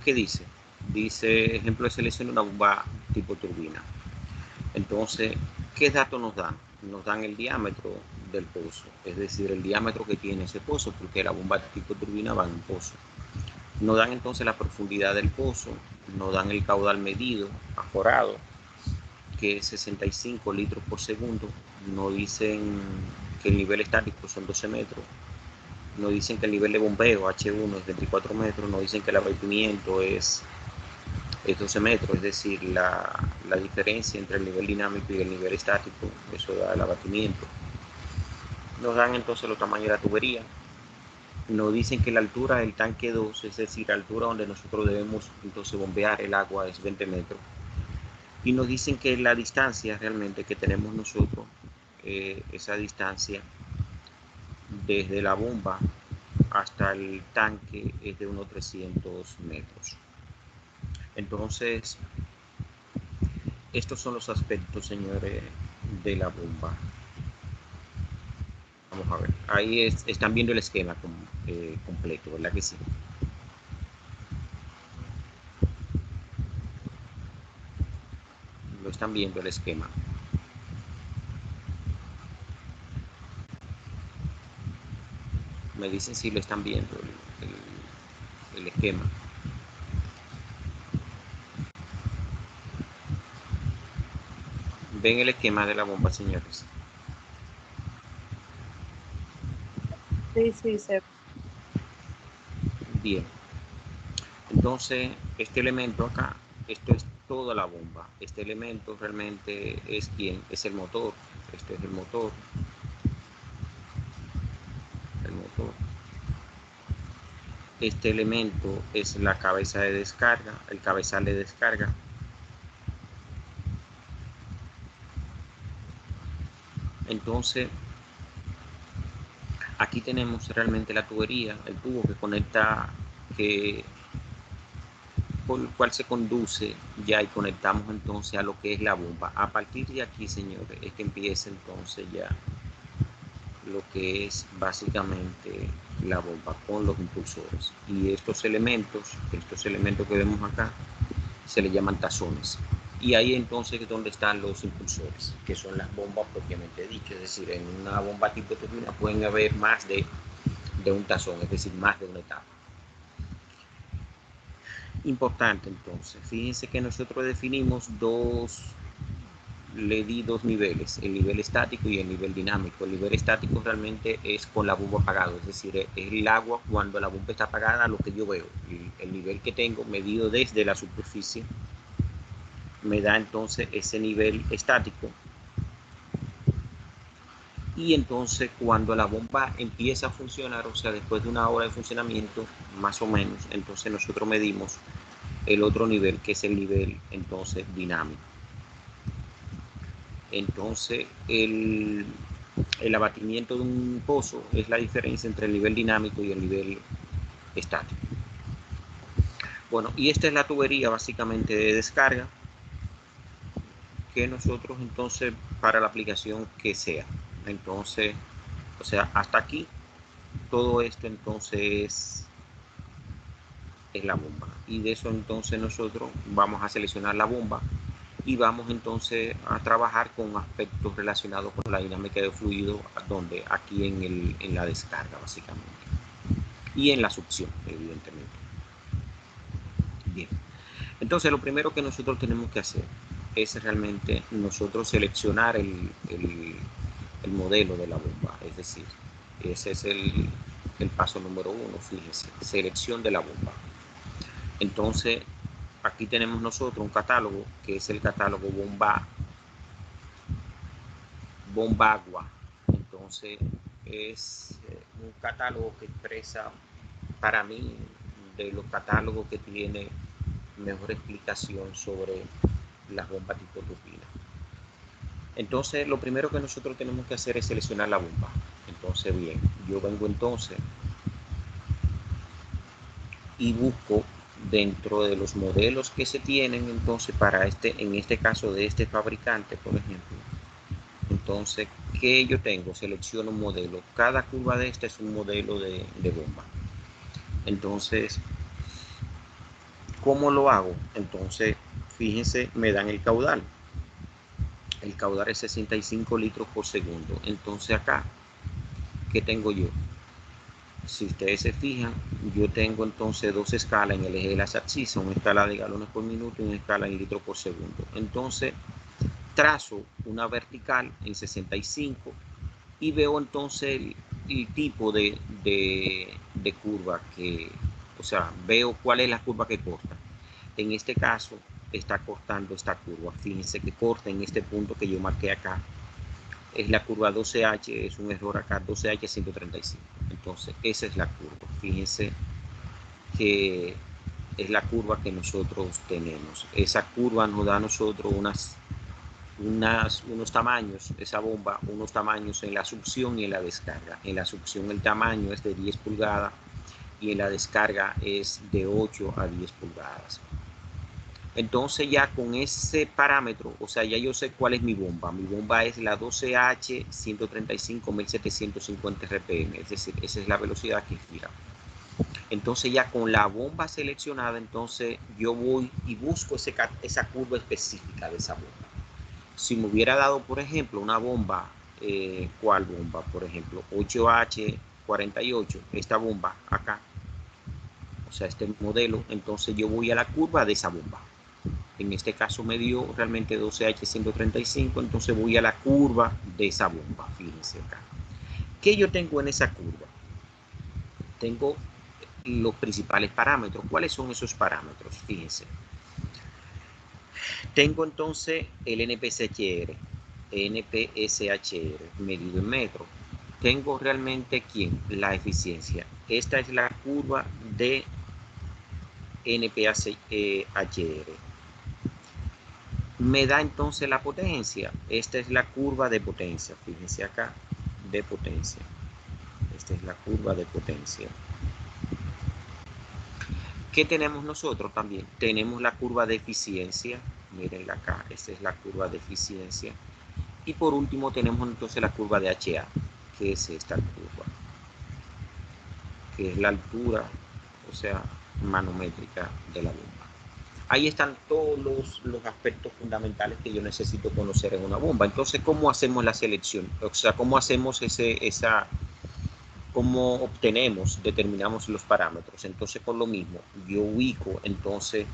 ¿qué dice? Dice, ejemplo de selección de una bomba tipo turbina. Entonces, ¿qué datos nos dan? Nos dan el diámetro del pozo, es decir, el diámetro que tiene ese pozo, porque la bomba tipo turbina va en un pozo. Nos dan entonces la profundidad del pozo, nos dan el caudal medido, aforado, que es 65 litros por segundo. Nos dicen que el nivel estático son 12 metros. Nos dicen que el nivel de bombeo H1 es 24 metros. Nos dicen que el abatimiento es 12 metros, es decir, la diferencia entre el nivel dinámico y el nivel estático, eso da el abatimiento. Nos dan entonces los tamaños de la tubería. Nos dicen que la altura del tanque 2, es decir, la altura donde nosotros debemos entonces bombear el agua, es 20 metros. Y nos dicen que la distancia realmente que tenemos nosotros, esa distancia desde la bomba hasta el tanque es de unos 300 metros. Entonces, estos son los aspectos, señores, de la bomba. Vamos a ver. Ahí están viendo el esquema completo, ¿verdad que sí? Lo están viendo el esquema. Me dicen si lo están viendo el esquema. ¿Ven el esquema de la bomba, señores? Sí, sí, se Bien. Entonces, este elemento acá, esto es toda la bomba. Este elemento realmente es ¿quién? Es el motor. Este es el motor. El motor. Este elemento es la cabeza de descarga, el cabezal de descarga. Entonces, aquí tenemos realmente la tubería, el tubo que conecta, por el cual se conduce ya y conectamos entonces a lo que es la bomba. A partir de aquí, señores, es que empieza entonces ya lo que es básicamente la bomba con los impulsores. Y estos elementos que vemos acá, se le llaman tazones. Y ahí entonces es donde están los impulsores, que son las bombas propiamente dichas. Es decir, en una bomba tipo turbina pueden haber más de un tazón, es decir, más de una etapa. Importante entonces, fíjense que nosotros definimos le di dos niveles, el nivel estático y el nivel dinámico. El nivel estático realmente es con la bomba apagada, es decir, es el agua cuando la bomba está apagada, lo que yo veo. El nivel que tengo medido desde la superficie me da entonces ese nivel estático. Y entonces cuando la bomba empieza a funcionar, o sea, después de una hora de funcionamiento, más o menos, entonces nosotros medimos el otro nivel, que es el nivel entonces dinámico. Entonces, el abatimiento de un pozo es la diferencia entre el nivel dinámico y el nivel estático. Bueno, y esta es la tubería básicamente de descarga que nosotros entonces para la aplicación que sea. Entonces, o sea, hasta aquí todo esto entonces es la bomba. Y de eso entonces nosotros vamos a seleccionar la bomba y vamos entonces a trabajar con aspectos relacionados con la dinámica de fluido, donde aquí en la descarga básicamente y en la succión, evidentemente. Bien, entonces lo primero que nosotros tenemos que hacer es realmente nosotros seleccionar el modelo de la bomba, es decir, ese es el paso número 1, fíjense, selección de la bomba. Entonces, aquí tenemos nosotros un catálogo que es el catálogo bomba agua. Entonces, es un catálogo que expresa, para mí, de los catálogos que tiene mejor explicación sobre las bombas tipo turbina. Entonces, lo primero que nosotros tenemos que hacer es seleccionar la bomba. Entonces, bien, yo vengo entonces y busco dentro de los modelos que se tienen entonces para en este caso de este fabricante, por ejemplo. Entonces, ¿qué yo tengo? Selecciono un modelo. Cada curva de esta es un modelo de bomba. Entonces, ¿Cómo lo hago? Entonces, fíjense, me dan el caudal. El caudal es 65 litros por segundo. Entonces acá, ¿qué tengo yo? Si ustedes se fijan, yo tengo entonces dos escalas en el eje de las axis, una escala de galones por minuto y una escala en litros por segundo. Entonces, trazo una vertical en 65 y veo entonces el tipo de curva que, o sea, veo cuál es la curva que corta. En este caso, está cortando esta curva. Fíjense que corta en este punto que yo marqué acá. Es la curva 12H, es un error acá, 12H 135. Entonces, esa es la curva. Fíjense que es la curva que nosotros tenemos. Esa curva nos da a nosotros unos tamaños, esa bomba, unos tamaños en la succión y en la descarga. En la succión el tamaño es de 10 pulgadas y en la descarga es de 8 a 10 pulgadas. Entonces ya con ese parámetro, o sea, ya yo sé cuál es mi bomba. Mi bomba es la 12H 135 1750 RPM, es decir, esa es la velocidad que gira. Entonces ya con la bomba seleccionada, entonces yo voy y busco esa curva específica de esa bomba. Si me hubiera dado, por ejemplo, una bomba, ¿cuál bomba? Por ejemplo, 8H48, esta bomba acá, o sea, este modelo, entonces yo voy a la curva de esa bomba. En este caso me dio realmente 12H135, entonces voy a la curva de esa bomba, fíjense acá. ¿Qué yo tengo en esa curva? Tengo los principales parámetros. ¿Cuáles son esos parámetros? Fíjense. Tengo entonces el NPSHR, medido en metros. Tengo realmente ¿quién? La eficiencia. Esta es la curva de NPHR. Me da entonces la potencia. Esta es la curva de potencia. Fíjense acá, de potencia. Esta es la curva de potencia. ¿Qué tenemos nosotros también? Tenemos la curva de eficiencia. Mírenla acá, esta es la curva de eficiencia. Y por último tenemos entonces la curva de HA, que es esta curva, que es la altura, o sea, manométrica de la bomba. Ahí están todos los aspectos fundamentales que yo necesito conocer en una bomba. Entonces, ¿cómo hacemos la selección? O sea, ¿cómo hacemos cómo obtenemos, determinamos los parámetros? Entonces, con lo mismo, yo ubico entonces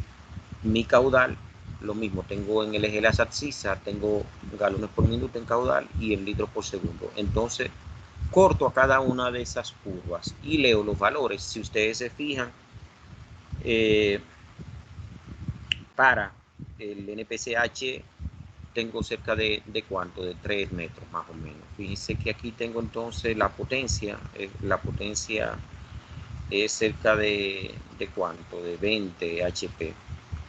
mi caudal, lo mismo, tengo en el eje de las abscisas, tengo galones por minuto en caudal y en litros por segundo. Entonces, corto a cada una de esas curvas y leo los valores. Si ustedes se fijan, para el NPCH tengo cerca de ¿cuánto? De 3 metros más o menos. Fíjense que aquí tengo entonces la potencia es cerca de ¿cuánto? De 20 HP.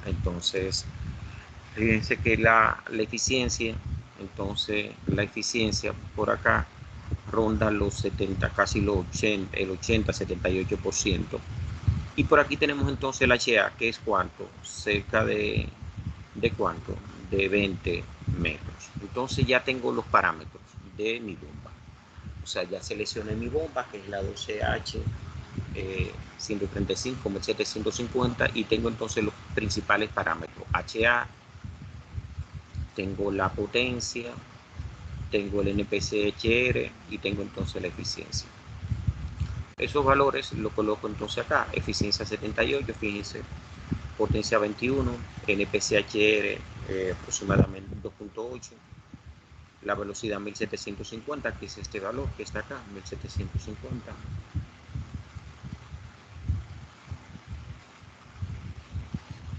Entonces, fíjense que la eficiencia, entonces la eficiencia por acá ronda los 70, casi los 80, el 80, 78%. Y por aquí tenemos entonces el HA, que es ¿cuánto? Cerca de ¿cuánto? De 20 metros. Entonces ya tengo los parámetros de mi bomba. O sea, ya seleccioné mi bomba, que es la 12H 135, 750, y tengo entonces los principales parámetros. HA, tengo la potencia, tengo el NPCHR y tengo entonces la eficiencia. Esos valores los coloco entonces acá. Eficiencia 78, fíjense, potencia 21, NPCHR aproximadamente 2.8, la velocidad 1750, que es este valor que está acá, 1750.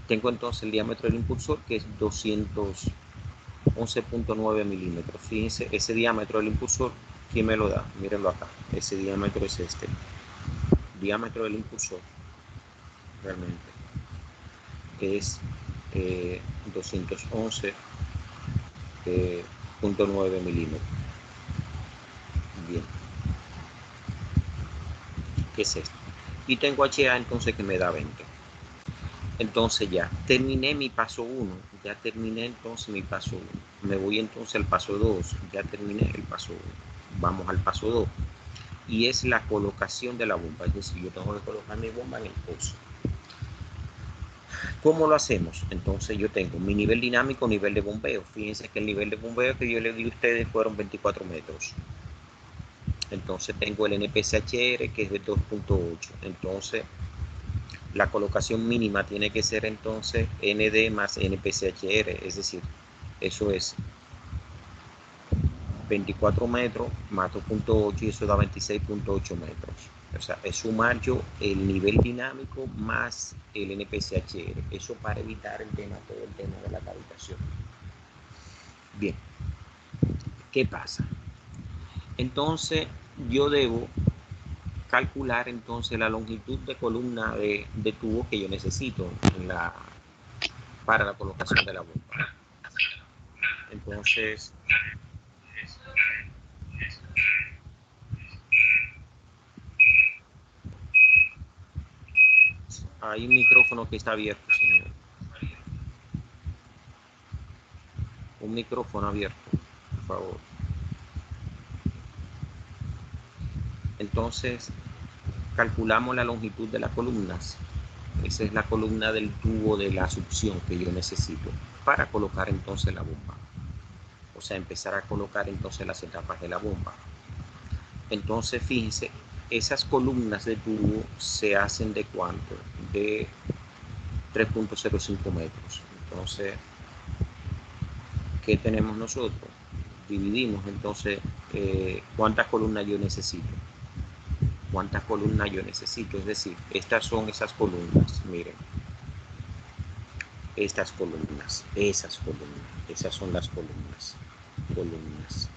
Tengo entonces el diámetro del impulsor, que es 211.9 milímetros. Fíjense, ese diámetro del impulsor, ¿quién me lo da? Mírenlo acá, ese diámetro es este. Diámetro del impulsor, realmente, es 211.9 milímetros. Bien, ¿qué es esto? Y tengo HA entonces que me da 20. Entonces ya terminé mi paso 1, ya terminé entonces mi paso 1. Me voy entonces al paso 2, ya terminé el paso 1. Vamos al paso 2. Y es la colocación de la bomba, es decir, yo tengo que colocar mi bomba en el pozo. ¿Cómo lo hacemos? Entonces yo tengo mi nivel dinámico, nivel de bombeo. Fíjense que el nivel de bombeo que yo le di a ustedes fueron 24 metros. Entonces tengo el NPCHR que es de 2.8. Entonces la colocación mínima tiene que ser entonces ND más NPCHR. Es decir, eso es 24 metros más 2.8 y eso da 26.8 metros. O sea, es sumar yo el nivel dinámico más el NPCHR. Eso para evitar todo el tema de la cavitación. Bien, ¿qué pasa? Entonces, yo debo calcular entonces la longitud de columna de tubo que yo necesito para la colocación de la bomba. Entonces, hay un micrófono que está abierto, señor. Un micrófono abierto, por favor. Entonces, calculamos la longitud de las columnas. Esa es la columna del tubo de la succión que yo necesito para colocar entonces la bomba. O sea, empezar a colocar entonces las etapas de la bomba. Entonces, fíjense, esas columnas de tubo se hacen de ¿cuánto? De 3.05 metros. Entonces, ¿qué tenemos nosotros? Dividimos entonces cuántas columnas yo necesito. Cuántas columnas yo necesito. Es decir, estas son esas columnas. Miren. Estas columnas. Esas columnas. Esas son las columnas. Columnas.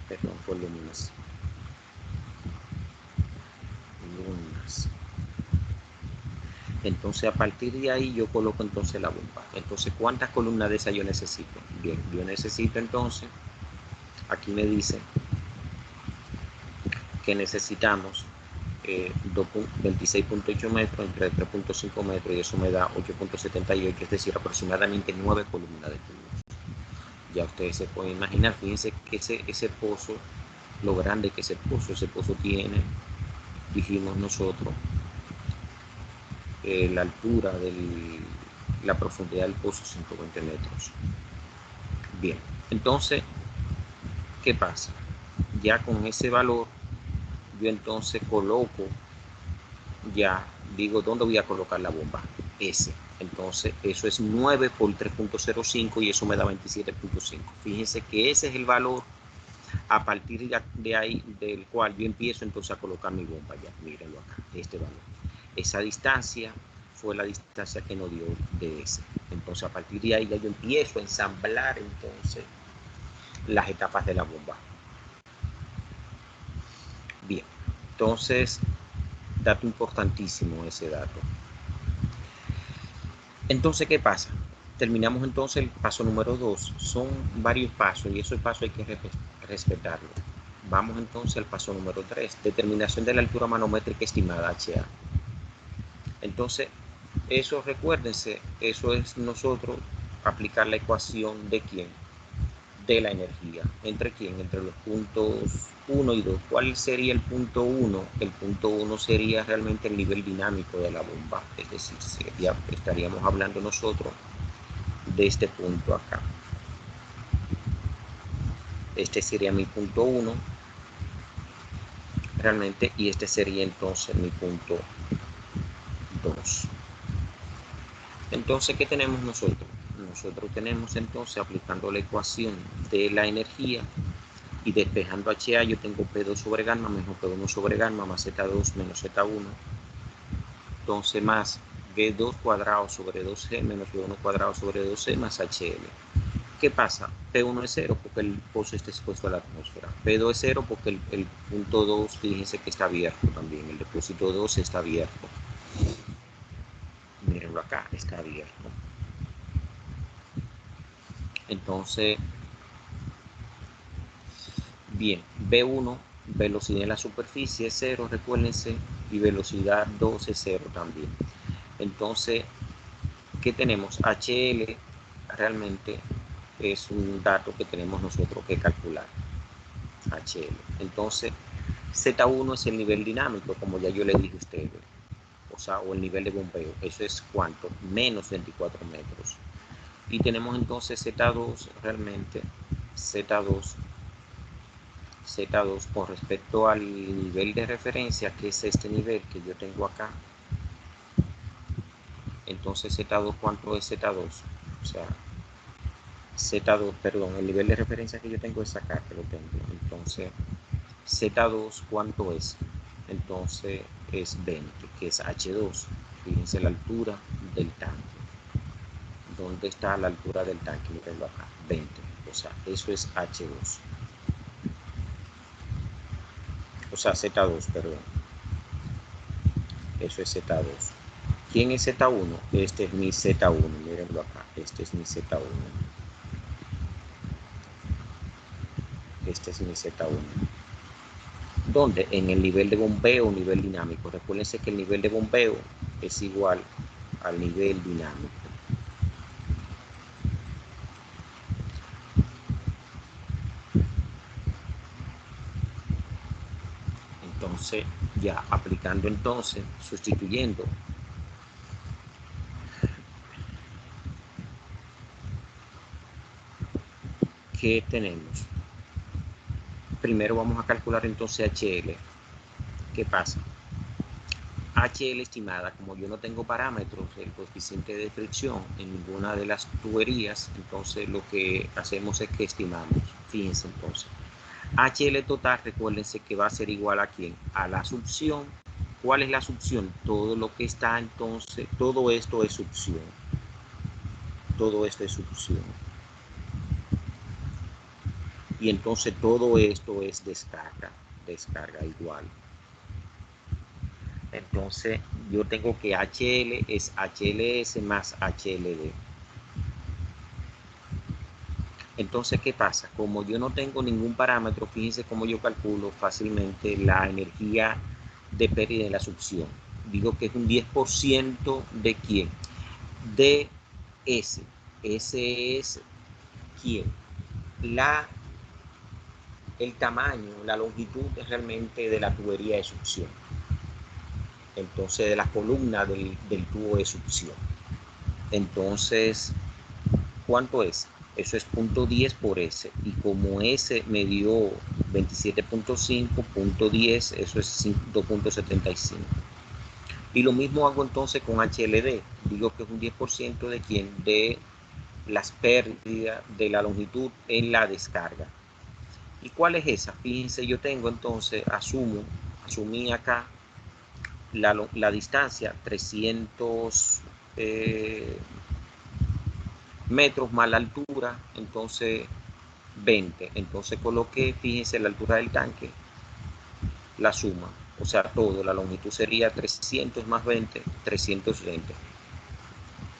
Perdón, columnas. Columnas. Entonces, a partir de ahí yo coloco entonces la bomba. Entonces, ¿cuántas columnas de esas yo necesito? Bien, yo necesito entonces, aquí me dice que necesitamos 26.8 metros entre 3.5 metros y eso me da 8.78, es decir, aproximadamente 9 columnas de tubo. Ya ustedes se pueden imaginar, fíjense que ese pozo, lo grande que ese pozo tiene, dijimos nosotros, la altura la profundidad del pozo 120 metros. Bien, entonces, ¿qué pasa? Ya con ese valor, yo entonces coloco, ya digo, ¿dónde voy a colocar la bomba? S. Entonces, eso es 9 por 3.05 y eso me da 27.5. Fíjense que ese es el valor a partir de ahí, del cual yo empiezo entonces a colocar mi bomba. Ya, mírenlo acá, este valor. Esa distancia fue la distancia que nos dio de ese. Entonces, a partir de ahí ya yo empiezo a ensamblar entonces las etapas de la bomba. Bien, entonces, dato importantísimo ese dato. Entonces, ¿qué pasa? Terminamos entonces el paso número 2. Son varios pasos y esos pasos hay que respetarlo. Vamos entonces al paso número 3. Determinación de la altura manométrica estimada HA. Entonces, eso recuérdense, eso es nosotros aplicar la ecuación de quién, de la energía. ¿Entre quién? Entre los puntos 1 y 2. ¿Cuál sería el punto 1? El punto 1 sería realmente el nivel dinámico de la bomba. Es decir, ya estaríamos hablando nosotros de este punto acá. Este sería mi punto 1 realmente y este sería entonces mi punto 2. Entonces, ¿qué tenemos nosotros? Nosotros tenemos entonces, aplicando la ecuación de la energía y despejando HA, yo tengo P2 sobre gamma menos P1 sobre gamma más Z2 menos Z1. Entonces, más G2 cuadrado sobre 2G menos G1 cuadrado sobre 2C más HL. ¿Qué pasa? P1 es 0 porque el pozo está expuesto a la atmósfera. P2 es 0 porque el punto 2, fíjense que está abierto también. El depósito 2 está abierto. Mírenlo acá, está abierto. Entonces, bien, B1, velocidad en la superficie es 0, recuérdense, y velocidad 2 es 0 también. Entonces, ¿qué tenemos? HL realmente es un dato que tenemos nosotros que calcular. HL. Entonces, Z1 es el nivel dinámico, como ya yo le dije a ustedes, o sea, o el nivel de bombeo. Eso es ¿cuánto? Menos 24 metros. Y tenemos entonces Z2 realmente, Z2 con respecto al nivel de referencia, que es este nivel que yo tengo acá. Entonces Z2, ¿cuánto es Z2? O sea, Z2, perdón, el nivel de referencia que yo tengo es acá, que lo tengo. Entonces, Z2, ¿cuánto es? Entonces es 20, que es H2. Fíjense la altura del tanque. ¿Dónde está la altura del tanque? Mírenlo acá, 20. O sea, eso es H2. O sea, Z2, perdón. Eso es Z2. ¿Quién es Z1? Este es mi Z1. Mírenlo acá. Este es mi Z1. Este es mi Z1. ¿Dónde? En el nivel de bombeo o nivel dinámico. Recuérdense que el nivel de bombeo es igual al nivel dinámico. Entonces, ya aplicando entonces, sustituyendo, ¿qué tenemos? Primero vamos a calcular entonces HL. ¿Qué pasa? HL estimada, como yo no tengo parámetros del coeficiente de fricción en ninguna de las tuberías, entonces lo que hacemos es que estimamos. Fíjense entonces. HL total, recuérdense que va a ser igual a ¿quién? A la succión. ¿Cuál es la succión? Todo lo que está entonces, todo esto es succión. Todo esto es succión. Y entonces todo esto es descarga igual. Entonces yo tengo que HL es HLS más HLD. Entonces, ¿qué pasa? Como yo no tengo ningún parámetro, fíjense cómo yo calculo fácilmente la energía de pérdida de la succión. Digo que es un 10% de ¿quién? De S. S es ¿quién? El tamaño, la longitud realmente de la tubería de succión. Entonces, de la columna del tubo de succión. Entonces, ¿cuánto es? Eso es 0.10 por S. Y como S me dio 27.5, 0.10, eso es 2.75. Y lo mismo hago entonces con HLD. Digo que es un 10% de ¿quién? De las pérdidas de la longitud en la descarga. ¿Y cuál es esa? Fíjense, yo tengo entonces, asumí acá la distancia 300 metros más la altura, entonces 20. Entonces coloqué, fíjense, la altura del tanque, la suma, o sea, todo, la longitud sería 300 más 20, 320.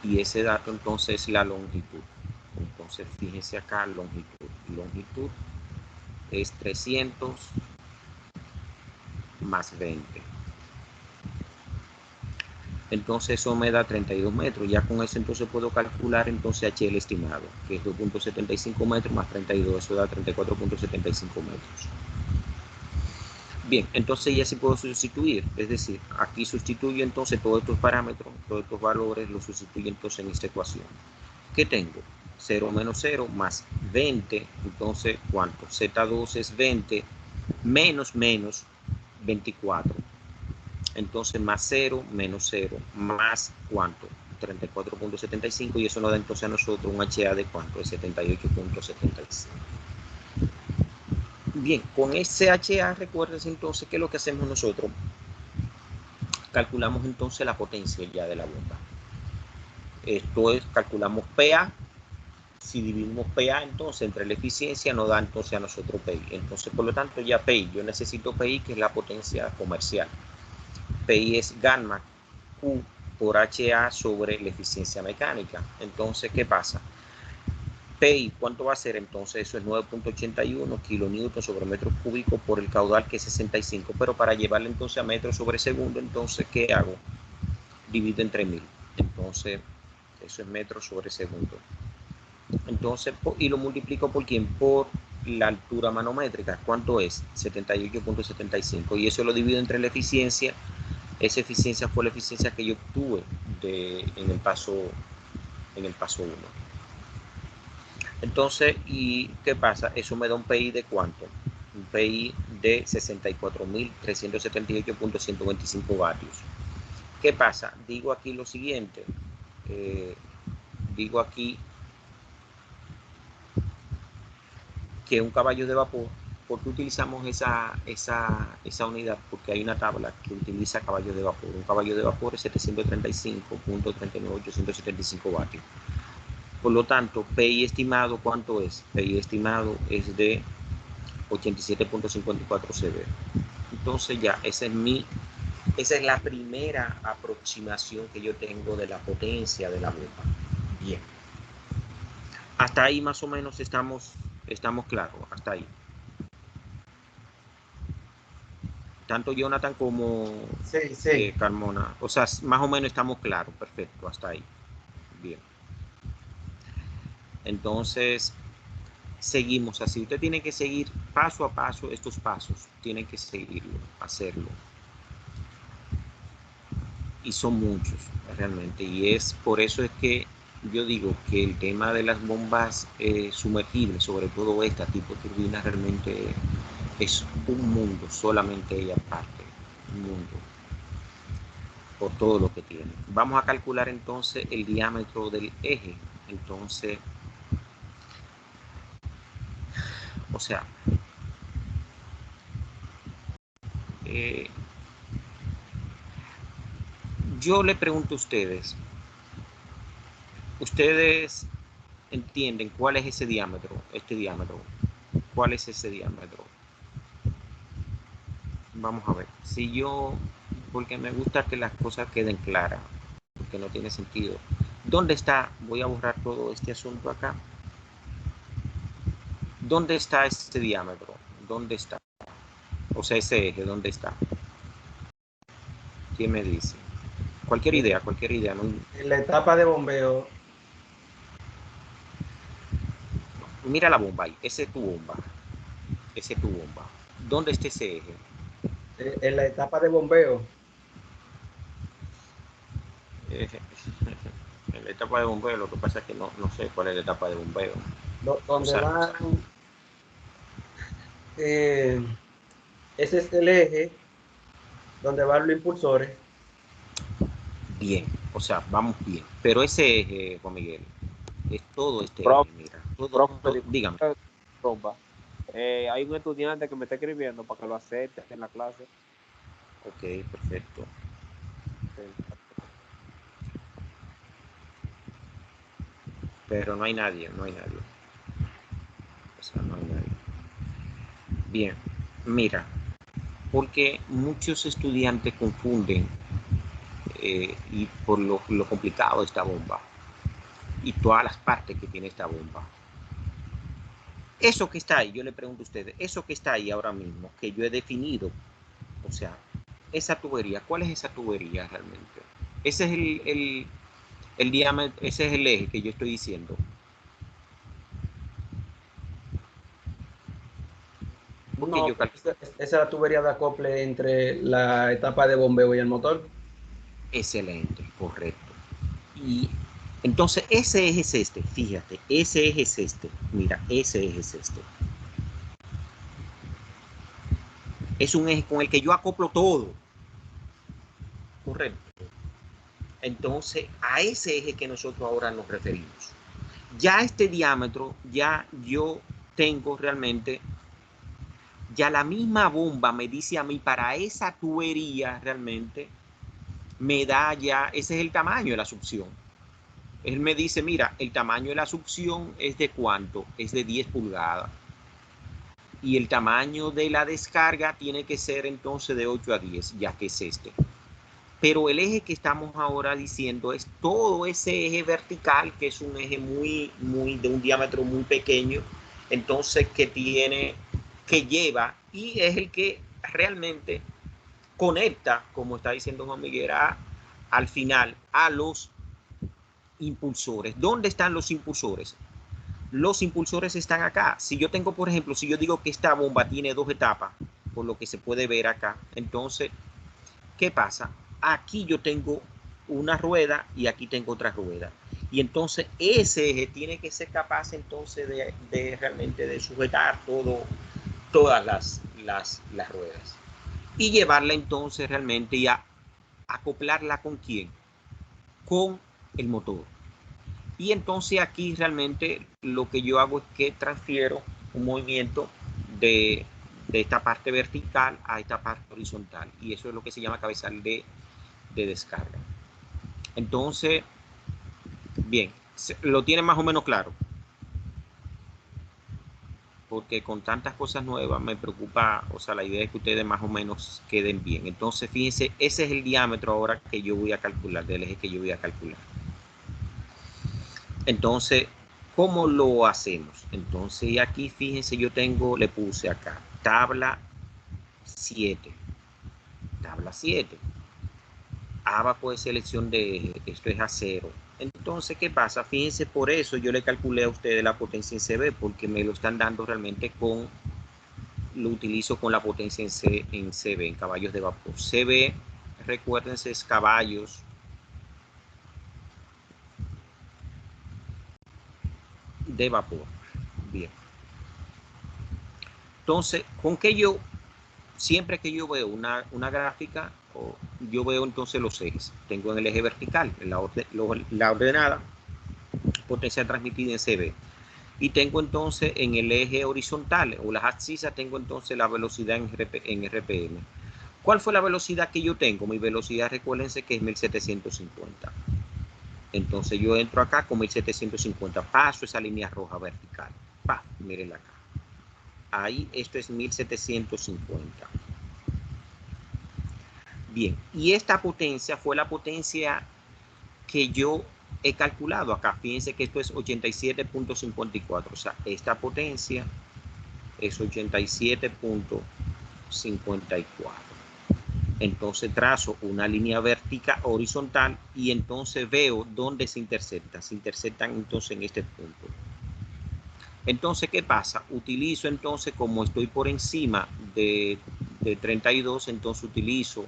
Y ese dato entonces es la longitud. Entonces fíjense acá, longitud es 300 más 20. Entonces eso me da 32 metros. Ya con eso entonces puedo calcular entonces HL estimado, que es 2.75 metros más 32, eso da 34.75 metros. Bien, entonces ya sí puedo sustituir, es decir, aquí sustituyo entonces todos estos parámetros, todos estos valores, los sustituyo entonces en esta ecuación. ¿Qué tengo? 0 menos 0 más 20, entonces ¿cuánto? Z2 es 20 menos 24. Entonces más 0 menos 0 más ¿cuánto? 34.75 y eso nos da entonces a nosotros un HA de ¿cuánto? De 78.75. Bien, con ese HA recuerden entonces que lo que hacemos nosotros, calculamos entonces la potencia ya de la bomba. Esto es, calculamos PA, si dividimos PA entonces entre la eficiencia nos da entonces a nosotros PI. Entonces por lo tanto ya PI, yo necesito PI que es la potencia comercial. PI es gamma Q por HA sobre la eficiencia mecánica. Entonces, ¿qué pasa? PI, ¿cuánto va a ser? Entonces, eso es 9.81 kilonewton sobre metros cúbicos por el caudal, que es 65. Pero para llevarle entonces a metros sobre segundo, entonces, ¿qué hago? Divido entre 1000. Entonces, eso es metros sobre segundo. Entonces, y lo multiplico por ¿quién? Por la altura manométrica. ¿Cuánto es? 78.75. Y eso lo divido entre la eficiencia. Esa eficiencia fue la eficiencia que yo obtuve en el paso 1. Entonces, ¿y qué pasa? Eso me da un PI de ¿cuánto? Un PI de 64.378.125 vatios. ¿Qué pasa? Digo aquí lo siguiente. Digo aquí que un caballo de vapor, ¿por qué utilizamos esa unidad? Porque hay una tabla que utiliza caballo de vapor. Un caballo de vapor es 735.39875 vatios. Por lo tanto, PI estimado, ¿cuánto es? PI estimado es de 87.54 CV. Entonces ya, esa es la primera aproximación que yo tengo de la potencia de la bomba. Bien. Hasta ahí más o menos estamos claros, hasta ahí. Tanto Jonathan como Sí. Carmona. O sea, más o menos estamos claros, perfecto, hasta ahí. Bien. Entonces, seguimos así. Usted tiene que seguir paso a paso estos pasos. Tienen que seguirlo, hacerlo. Y son muchos, realmente. Y es por eso es que yo digo que el tema de las bombas sumergibles, sobre todo esta tipo turbina, realmente es un mundo, solamente ella parte, un mundo, por todo lo que tiene. Vamos a calcular entonces el diámetro del eje. Entonces, o sea, yo le pregunto a ustedes entienden cuál es ese diámetro, este diámetro, cuál es ese diámetro. Vamos a ver, si yo, porque me gusta que las cosas queden claras, porque no tiene sentido. ¿Dónde está? Voy a borrar todo este asunto acá. ¿Dónde está este diámetro? ¿Dónde está? O sea, ese eje, ¿dónde está? ¿Quién me dice? Cualquier idea, ¿no? En la etapa de bombeo. Mira la bomba ahí, ese es tu bomba. Ese es tu bomba. ¿Dónde está ese eje? En la etapa de bombeo. En la etapa de bombeo, lo que pasa es que no sé cuál es la etapa de bombeo. Donde van, ese es el eje donde van los impulsores. Bien, o sea, vamos bien. Pero ese eje, Juan Miguel, es todo este eje, mira. Profe, dígame. Hay un estudiante que me está escribiendo para que lo acepte en la clase. Ok, perfecto. Pero no hay nadie. O sea, no hay nadie. Bien, mira, porque muchos estudiantes confunden y por lo complicado de esta bomba y todas las partes que tiene esta bomba. Eso que está ahí, yo le pregunto a ustedes, eso que está ahí ahora mismo, que yo he definido, o sea, esa tubería, ¿cuál es esa tubería realmente? Ese es el diámetro, ese es el eje que yo estoy diciendo. Porque No, yo esa es la tubería de acople entre la etapa de bombeo y el motor. Excelente, correcto. Y entonces ese eje es este, fíjate, ese eje es este, mira, ese eje es este. Es un eje con el que yo acoplo todo. Correcto. Entonces, a ese eje que nosotros ahora nos referimos. Ya este diámetro, ya yo tengo realmente, ya la misma bomba me dice a mí para esa tubería realmente, me da ya, ese es el tamaño de la succión. Él me dice, mira, el tamaño de la succión es de ¿cuánto? Es de 10 pulgadas. Y el tamaño de la descarga tiene que ser entonces de 8 a 10, ya que es este. Pero el eje que estamos ahora diciendo es todo ese eje vertical, que es un eje de un diámetro muy pequeño, entonces que lleva y es el que realmente conecta, como está diciendo Juan Miguel, al final a los impulsores. ¿Dónde están los impulsores? los impulsores están acá. Si yo tengo, por ejemplo, si yo digo que esta bomba tiene 2 etapas, por lo que se puede ver acá, entonces, ¿qué pasa? Aquí yo tengo una rueda y aquí tengo otra rueda. Y entonces ese eje tiene que ser capaz entonces de realmente de sujetar todas las ruedas. Y llevarla entonces realmente y acoplarla ¿con quién? Con el motor. Y entonces aquí realmente lo que yo hago es que transfiero un movimiento de esta parte vertical a esta parte horizontal. Y eso es lo que se llama cabezal de descarga. Entonces, bien, lo tienen más o menos claro. Porque con tantas cosas nuevas me preocupa, o sea, la idea es que ustedes más o menos queden bien. Entonces, fíjense, ese es el diámetro ahora que yo voy a calcular, del eje que yo voy a calcular. Entonces, ¿cómo lo hacemos? Entonces, aquí fíjense, yo tengo, le puse acá, tabla 7. Tabla 7. Abajo de selección de eje, esto es A0. Entonces, ¿qué pasa? Fíjense, por eso yo le calculé a ustedes la potencia en CB, porque me lo están dando realmente con, lo utilizo con la potencia en CB, en caballos de vapor. CB, recuérdense, es caballos de vapor. Bien. Entonces, ¿con qué yo, siempre que yo veo una gráfica, yo veo entonces los ejes? Tengo en el eje vertical, en la ordenada, potencia transmitida en CB. Y tengo entonces en el eje horizontal o las abscisas, tengo entonces la velocidad en RPM. ¿Cuál fue la velocidad que yo tengo? Mi velocidad, recuérdense que es 1750. Entonces yo entro acá con 1750, paso esa línea roja vertical. Mírenla acá. Ahí esto es 1750. Bien, y esta potencia fue la potencia que yo he calculado acá. Fíjense que esto es 87.54. O sea, esta potencia es 87.54. Entonces trazo una línea vertical horizontal y entonces veo dónde se intercepta. Se interceptan entonces en este punto. Entonces, ¿qué pasa? Utilizo entonces, como estoy por encima de 32, entonces utilizo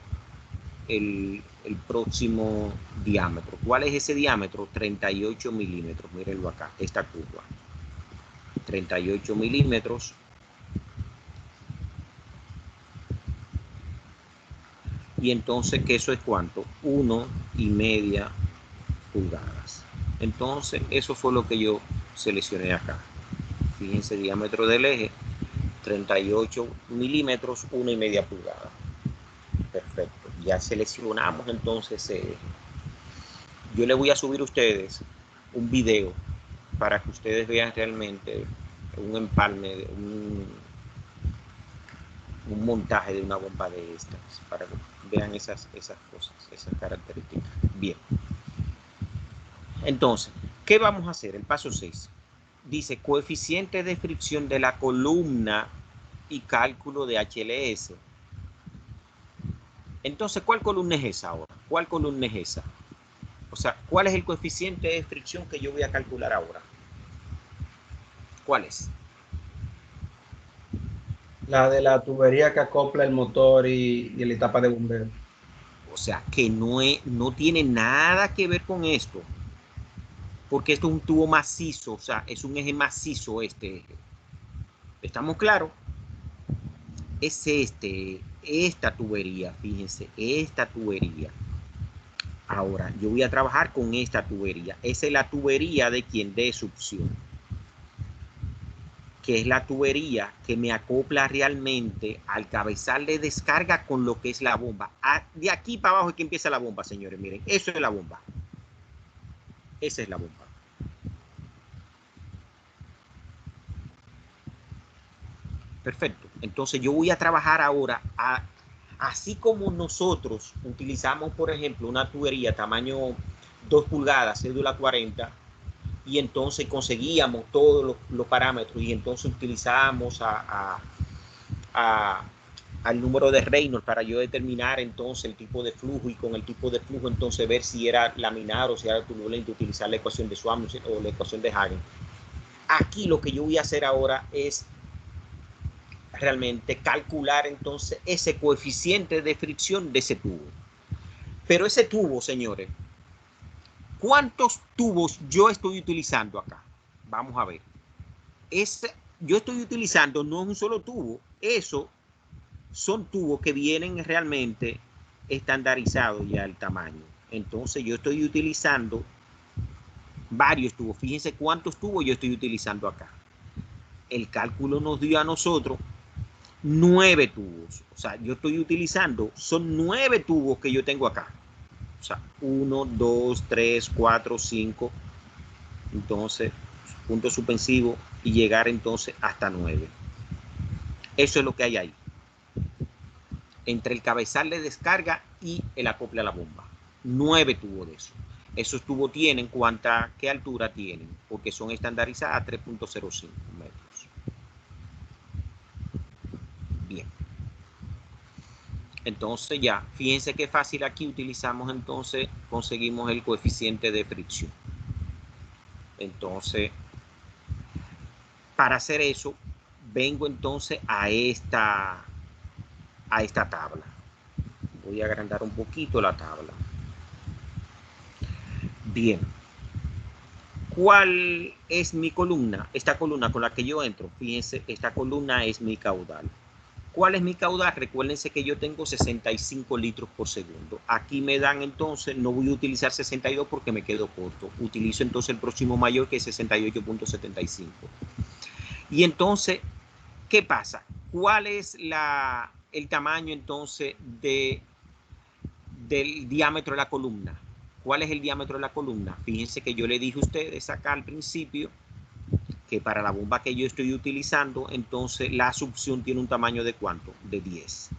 el próximo diámetro. ¿Cuál es ese diámetro? 38 milímetros. Mírenlo acá, esta curva. 38 milímetros. Y entonces, ¿qué eso es cuánto? 1,5 pulgadas. Entonces, eso fue lo que yo seleccioné acá. Fíjense, diámetro del eje, 38 milímetros, 1,5 pulgadas. Perfecto. Ya seleccionamos entonces yo les voy a subir a ustedes un video para que ustedes vean realmente un empalme, un montaje de una bomba de estas, para que vean esas cosas, esas características. Bien. Entonces, ¿qué vamos a hacer? El paso 6. Dice coeficiente de fricción de la columna y cálculo de HLS. Entonces, ¿cuál columna es esa ahora? ¿Cuál columna es esa? O sea, ¿cuál es el coeficiente de fricción que yo voy a calcular ahora? ¿Cuál es? La de la tubería que acopla el motor y la etapa de bombeo. O sea, que no tiene nada que ver con esto. Porque esto es un tubo macizo, o sea, es un eje macizo este eje. ¿Estamos claros? Es esta tubería, fíjense, esta tubería. Ahora, yo voy a trabajar con esta tubería. Esa es la tubería de quien de succión. Que es la tubería que me acopla realmente al cabezal de descarga con lo que es la bomba. De aquí para abajo es que empieza la bomba, señores. Miren, eso es la bomba. Esa es la bomba. Perfecto. Entonces yo voy a trabajar ahora, así como nosotros utilizamos, por ejemplo, una tubería tamaño 2 pulgadas, cédula 40, y entonces conseguíamos todos los parámetros y entonces utilizábamos al número de Reynolds para yo determinar entonces el tipo de flujo y con el tipo de flujo entonces ver si era laminar o si era turbulento, utilizar la ecuación de Schwamm o la ecuación de Hagen. aquí lo que yo voy a hacer ahora es realmente calcular entonces ese coeficiente de fricción de ese tubo. Pero ese tubo, señores, ¿cuántos tubos yo estoy utilizando acá? Vamos a ver. Yo estoy utilizando no un solo tubo, eso son tubos que vienen realmente estandarizados ya el tamaño. Entonces yo estoy utilizando varios tubos. Fíjense cuántos tubos yo estoy utilizando acá. El cálculo nos dio a nosotros 9 tubos. O sea, yo estoy utilizando, son 9 tubos que yo tengo acá. O sea, 1, 2, 3, 4, 5. Entonces, punto suspensivo y llegar entonces hasta 9. Eso es lo que hay ahí. Entre el cabezal de descarga y el acople a la bomba. 9 tubos de eso. Esos tubos tienen qué altura tienen, porque son estandarizadas a 3.05 metros. Bien. Entonces ya, fíjense qué fácil aquí utilizamos entonces, conseguimos el coeficiente de fricción. Entonces, para hacer eso, vengo entonces a esta tabla. Voy a agrandar un poquito la tabla. Bien. ¿Cuál es mi columna? Esta columna con la que yo entro, fíjense, esta columna es mi caudal. ¿Cuál es mi caudal? Recuérdense que yo tengo 65 litros por segundo. Aquí me dan entonces, no voy a utilizar 62 porque me quedo corto. Utilizo entonces el próximo mayor que es 68.75. Y entonces, ¿qué pasa? ¿Cuál es el tamaño entonces del diámetro de la columna? ¿Cuál es el diámetro de la columna? Fíjense que yo le dije a ustedes acá al principio que para la bomba que yo estoy utilizando, entonces la succión tiene un tamaño de ¿cuánto? De 10.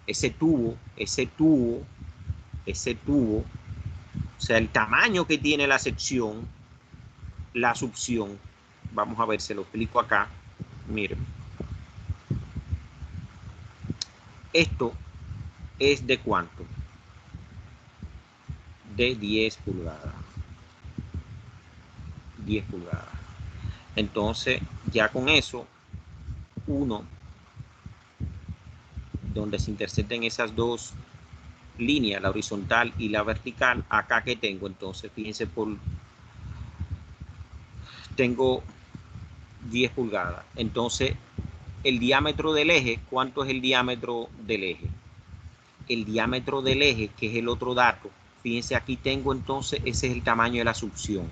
Ese tubo, o sea, el tamaño que tiene la sección, la succión, vamos a ver, se lo explico acá. Miren. Esto es de ¿cuánto? De 10 pulgadas. 10 pulgadas. Entonces, ya con eso, donde se intersecten esas dos líneas, la horizontal y la vertical, acá que tengo, entonces, fíjense, tengo 10 pulgadas. Entonces, el diámetro del eje, ¿cuánto es el diámetro del eje? El diámetro del eje, que es el otro dato, fíjense, aquí tengo entonces, ese es el tamaño de la succión.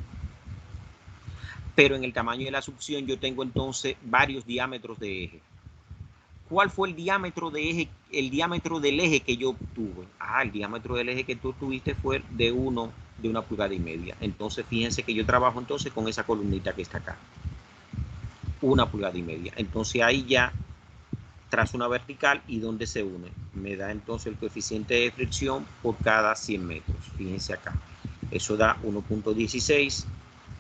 Pero en el tamaño de la succión yo tengo entonces varios diámetros de eje. ¿Cuál fue el diámetro de eje, el diámetro del eje que yo obtuve? El diámetro del eje que tú tuviste fue de 1 pulgada y media. Entonces, fíjense que yo trabajo entonces con esa columnita que está acá. 1 pulgada y media. Entonces, ahí ya trazo una vertical y donde se une. Me da entonces el coeficiente de fricción por cada 100 metros. Fíjense acá. Eso da 1.16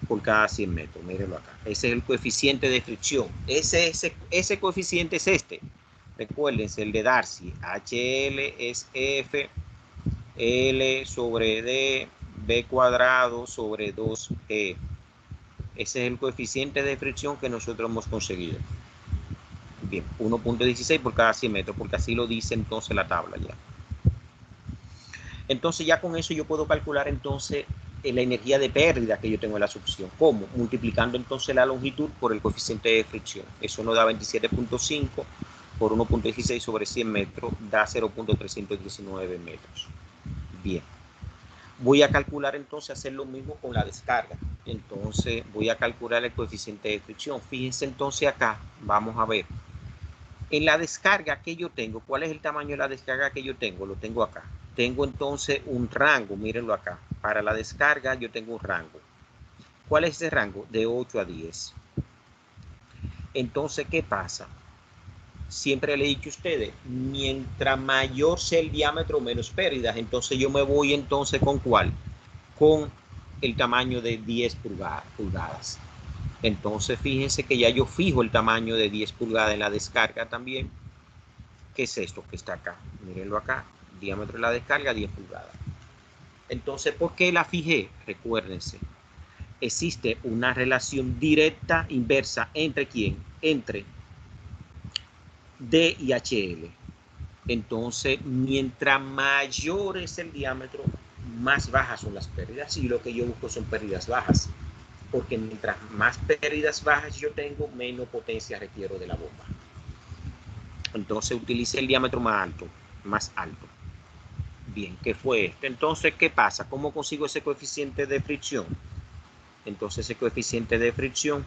por cada 100 metros. Mírenlo acá. Ese es el coeficiente de fricción. Ese coeficiente es este. Recuérdense, el de Darcy. HL es F, L sobre D, B cuadrado sobre 2E. Ese es el coeficiente de fricción que nosotros hemos conseguido. Bien, 1.16 por cada 100 metros, porque así lo dice entonces la tabla ya. Entonces ya con eso yo puedo calcular entonces la energía de pérdida que yo tengo en la succión. ¿Cómo? Multiplicando entonces la longitud por el coeficiente de fricción. Eso nos da 27.5 por 1.16 sobre 100 metros, da 0.319 metros. Bien. Voy a calcular entonces, hacer lo mismo con la descarga. Entonces voy a calcular el coeficiente de fricción. Fíjense entonces acá, vamos a ver. En la descarga que yo tengo, ¿cuál es el tamaño de la descarga que yo tengo? Lo tengo acá. Tengo entonces un rango, mírenlo acá. Para la descarga yo tengo un rango. ¿Cuál es ese rango? De 8 a 10. Entonces, ¿qué pasa? Siempre le he dicho a ustedes, mientras mayor sea el diámetro, menos pérdidas. Entonces yo me voy entonces ¿con cuál? Con el tamaño de 10 pulgadas. Entonces fíjense que ya yo fijo el tamaño de 10 pulgadas en la descarga también. ¿Qué es esto que está acá? Mírenlo acá. Diámetro de la descarga, 10 pulgadas. Entonces, ¿por qué la fijé? Recuérdense. existe una relación directa inversa entre quién, entre D y HL. Entonces, mientras mayor es el diámetro, más bajas son las pérdidas, y lo que yo busco son pérdidas bajas, porque mientras más pérdidas bajas yo tengo, menos potencia requiero de la bomba. Entonces utilicé el diámetro más alto, más alto. Bien, ¿qué fue esto? Entonces, ¿qué pasa? ¿Cómo consigo ese coeficiente de fricción? Entonces, ese coeficiente de fricción,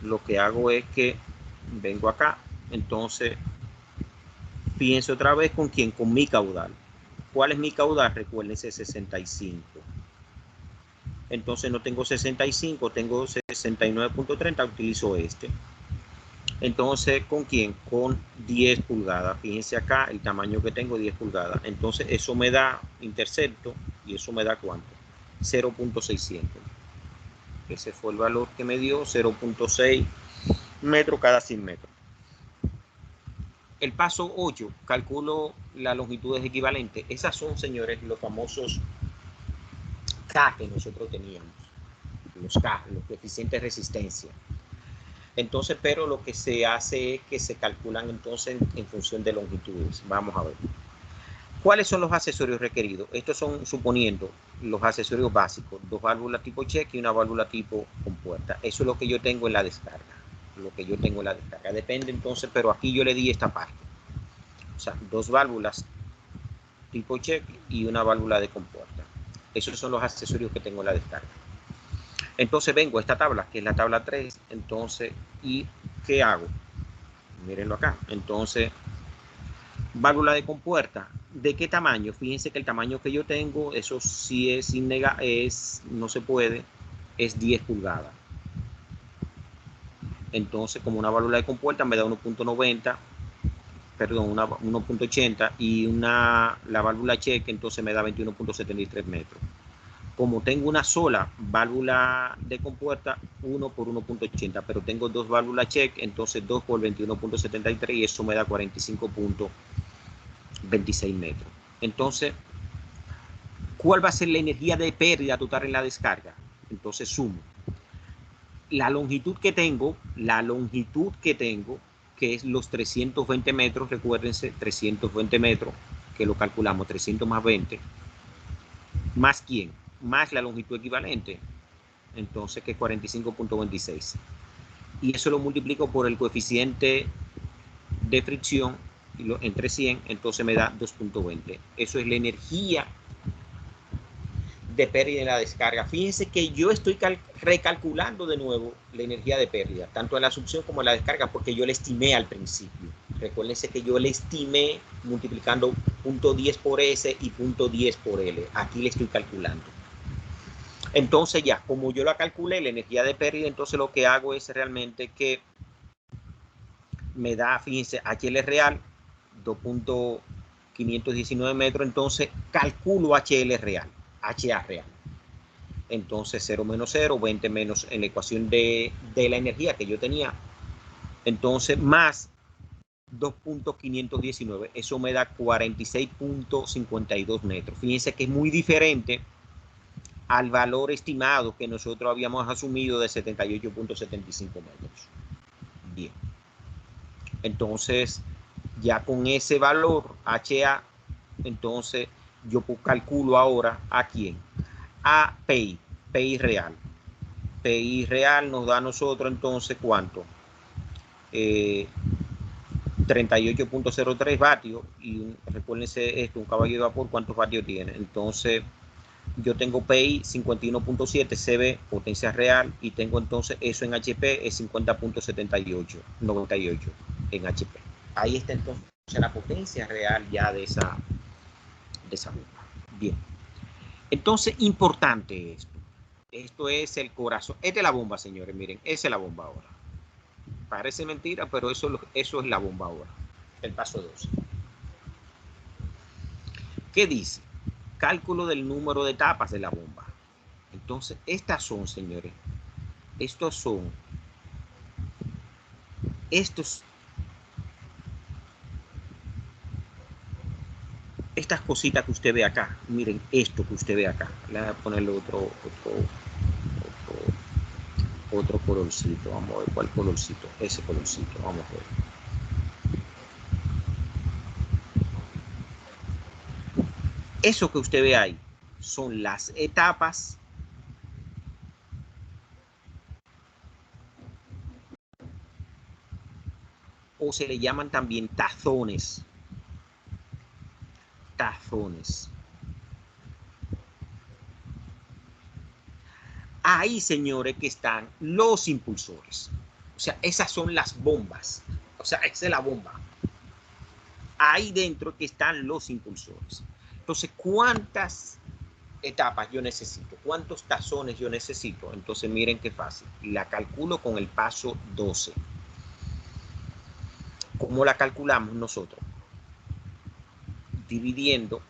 lo que hago es que vengo acá, entonces pienso otra vez con quién, con mi caudal. ¿Cuál es mi caudal? Recuérdense, 65. Entonces no tengo 65, tengo 69.30, utilizo este. Entonces, ¿con quién? Con 10 pulgadas. Fíjense acá el tamaño que tengo, 10 pulgadas. Entonces, eso me da intercepto, y eso me da ¿cuánto? 0.600. Ese fue el valor que me dio, 0.6 metros cada 100 metros. El paso 8, calculo las longitudes equivalentes. Esas son, señores, los famosos K que nosotros teníamos. Los K, los coeficientes de resistencia. Entonces, pero lo que se hace es que se calculan entonces en función de longitudes. Vamos a ver. ¿Cuáles son los accesorios requeridos? Estos son, suponiendo, los accesorios básicos. 2 válvulas tipo cheque y una válvula tipo compuerta. Eso es lo que yo tengo en la descarga. Lo que yo tengo en la descarga. Depende entonces, pero aquí yo le di esta parte. O sea, 2 válvulas tipo cheque y una válvula de compuerta. Esos son los accesorios que tengo en la descarga. Entonces vengo a esta tabla, que es la tabla 3. Entonces, ¿y qué hago? Mírenlo acá. Entonces, válvula de compuerta. ¿De qué tamaño? Fíjense que el tamaño que yo tengo, eso sí es no se puede, es 10 pulgadas. Entonces, como una válvula de compuerta me da 1.90, perdón, 1.80, y la válvula cheque entonces me da 21.73 metros. Como tengo una sola válvula de compuerta, 1 por 1.80, pero tengo 2 válvulas check, entonces 2 por 21.73, y eso me da 45.26 metros. Entonces, ¿cuál va a ser la energía de pérdida total en la descarga? Entonces sumo. La longitud que tengo, que es los 320 metros, recuérdense, 320 metros, que lo calculamos, 300 más 20, ¿más quién? Más la longitud equivalente, entonces que es 45.26, y eso lo multiplico por el coeficiente de fricción entre 100, entonces me da 2.20. Eso es la energía de pérdida en la descarga. Fíjense que yo estoy recalculando de nuevo la energía de pérdida, tanto en la succión como en la descarga, porque yo la estimé al principio. Recuérdense que yo le estimé multiplicando 0.10 por S y 0.10 por L. Aquí le estoy calculando. Entonces ya, como yo la calculé, la energía de pérdida, entonces lo que hago es realmente que me da, fíjense, HL real, 2.519 metros, entonces calculo HL real, HA real. Entonces 0 menos 0, 20 menos en la ecuación de la energía que yo tenía. Entonces más 2.519, eso me da 46.52 metros. Fíjense que es muy diferente al valor estimado que nosotros habíamos asumido de 78.75 metros. Bien. Entonces, ya con ese valor HA, entonces yo calculo ahora a quién. A PI, PI real. PI real nos da a nosotros entonces ¿cuánto? 38.03 vatios, y recuérdense esto, un caballo de vapor, ¿cuántos vatios tiene? Entonces, yo tengo PI 51.7, CB, potencia real, y tengo entonces eso en HP es 50.78, 98 en HP. Ahí está entonces la potencia real ya de esa bomba. Bien. Entonces, importante esto. Esto es el corazón. Esta es la bomba, señores. Miren, esa es la bomba ahora. Parece mentira, pero eso es la bomba ahora. El paso 2. ¿Qué dice? Cálculo del número de etapas de la bomba. Entonces, estas son, señores, estas cositas que usted ve acá. Miren esto que usted ve acá. Le voy a ponerle otro otro colorcito. Vamos a ver cuál colorcito. Ese colorcito. Vamos a ver. Eso que usted ve ahí son las etapas o se le llaman también tazones. Tazones. Ahí, señores, que están los impulsores. O sea, esas son las bombas. O sea, esa es la bomba. Ahí dentro que están los impulsores. Entonces, ¿cuántas etapas yo necesito? ¿Cuántos tazones yo necesito? Entonces, miren qué fácil. La calculo con el paso 12. ¿Cómo la calculamos nosotros? Dividiendo.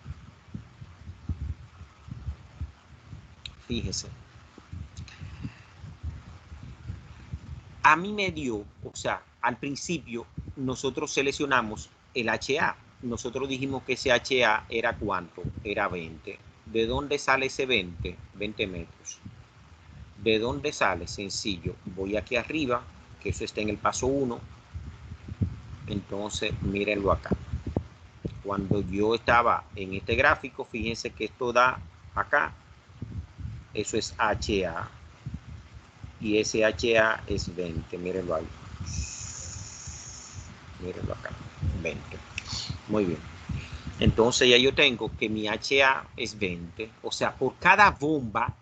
Fíjese. A mí me dio, o sea, al principio nosotros seleccionamos el HA. Nosotros dijimos que ese HA era ¿cuánto? Era 20. ¿De dónde sale ese 20? 20 metros. ¿De dónde sale? Sencillo. Voy aquí arriba, que eso está en el paso 1. Entonces, mírenlo acá. Cuando yo estaba en este gráfico, fíjense que esto da acá. Eso es HA. Y ese HA es 20. Mírenlo ahí. Mírenlo acá. 20. Muy bien. Entonces ya yo tengo que mi HA es 20. O sea, por cada bomba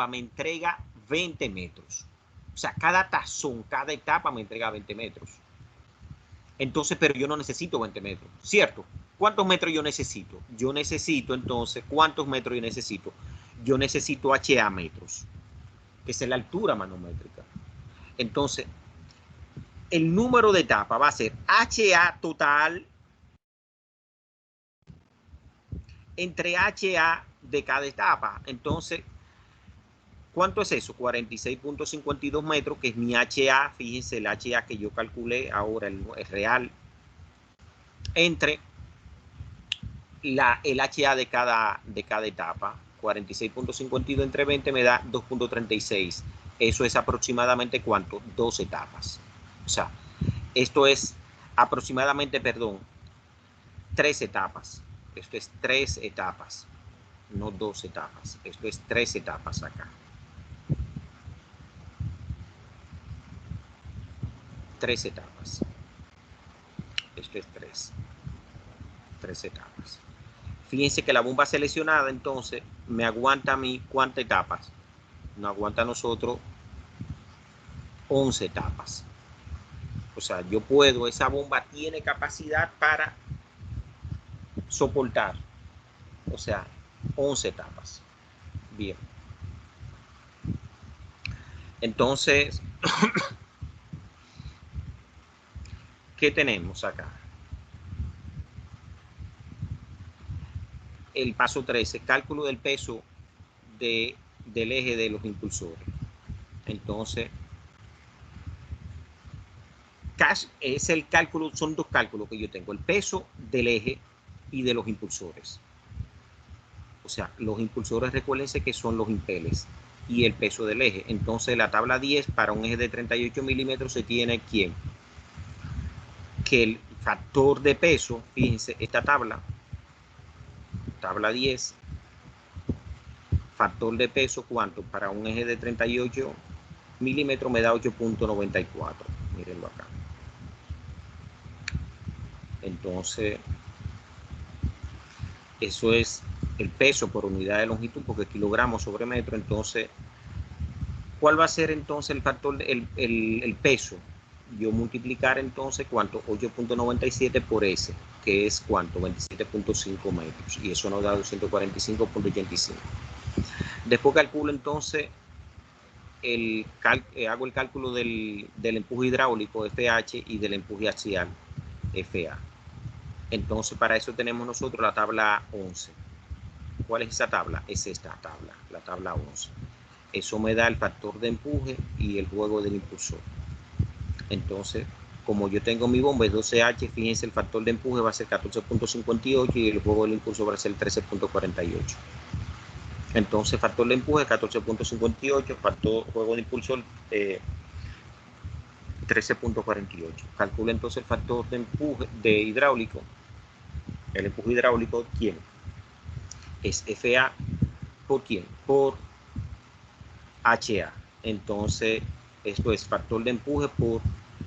me entrega 20 metros. O sea, cada tazón, cada etapa me entrega 20 metros. Entonces, pero yo no necesito 20 metros, ¿cierto? ¿Cuántos metros yo necesito? Yo necesito, entonces, ¿cuántos metros yo necesito? Yo necesito HA metros, que es la altura manométrica. Entonces, el número de etapas va a ser HA total entre HA de cada etapa. Entonces, ¿cuánto es eso? 46.52 metros, que es mi HA. Fíjense, el HA que yo calculé ahora, el real, entre el HA de cada etapa. 46.52 entre 20 me da 2.36. Eso es aproximadamente ¿cuánto? 2 etapas. O sea, esto es aproximadamente, perdón, 3 etapas. Esto es 3 etapas, no 2 etapas. Esto es 3 etapas acá. 3 etapas. Esto es 3 etapas. Fíjense que la bomba seleccionada entonces me aguanta a mí ¿cuántas etapas? Nos aguanta a nosotros 11 etapas. O sea, yo puedo, esa bomba tiene capacidad para soportar, o sea, 11 etapas. Bien. Entonces, ¿qué tenemos acá? El paso 13, cálculo del peso del eje de los impulsores. Entonces, es el cálculo, son 2 cálculos que yo tengo, el peso del eje y de los impulsores. O sea, los impulsores, recuérdense que son los impeles y el peso del eje. Entonces, la tabla 10 para un eje de 38 milímetros se tiene ¿quién? Que el factor de peso, fíjense, esta tabla 10, factor de peso, ¿cuánto? Para un eje de 38 milímetros me da 8.94. Mírenlo acá. Entonces, eso es el peso por unidad de longitud, porque kilogramos sobre metro. Entonces, ¿cuál va a ser entonces el factor, el peso? Yo multiplicar entonces, ¿cuánto? 8.97 por S, que es ¿cuánto? 27.5 metros. Y eso nos da 245.85. Después calculo entonces, hago el cálculo del empuje hidráulico, FH, y del empuje axial, FA. Entonces, para eso tenemos nosotros la tabla 11. ¿Cuál es esa tabla? Es esta tabla, la tabla 11. Eso me da el factor de empuje y el juego del impulsor. Entonces, como yo tengo mi bomba es 12H, fíjense, el factor de empuje va a ser 14.58 y el juego del impulsor va a ser 13.48. Entonces, factor de empuje 14.58, factor juego de impulsor 13.48. Calcula entonces el factor de empuje de hidráulico. El empuje hidráulico, ¿quién? Es FA por quién? Por HA. Entonces, esto es factor de empuje por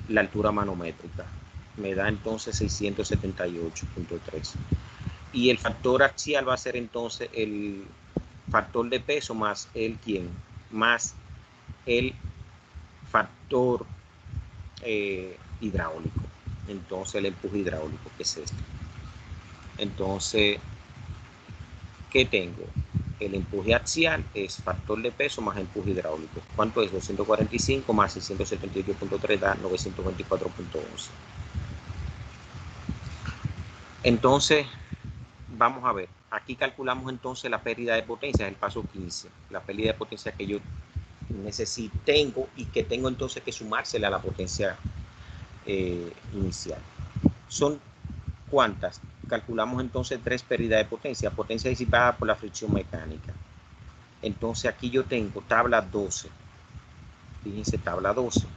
la altura manométrica. Me da entonces 678.3. Y el factor axial va a ser entonces el factor de peso más el quién, más el factor hidráulico. Entonces el empuje hidráulico, que es este. Entonces, ¿qué tengo? El empuje axial es factor de peso más empuje hidráulico. ¿Cuánto es? 245 más 678.3 da 924.11. Entonces, vamos a ver. Aquí calculamos entonces la pérdida de potencia, es el paso 15. La pérdida de potencia que yo tengo y que tengo entonces que sumársela a la potencia inicial. ¿Son cuántas? Calculamos entonces 3 pérdidas de potencia. Potencia disipada por la fricción mecánica. Entonces aquí yo tengo tabla 12. Fíjense, tabla 12.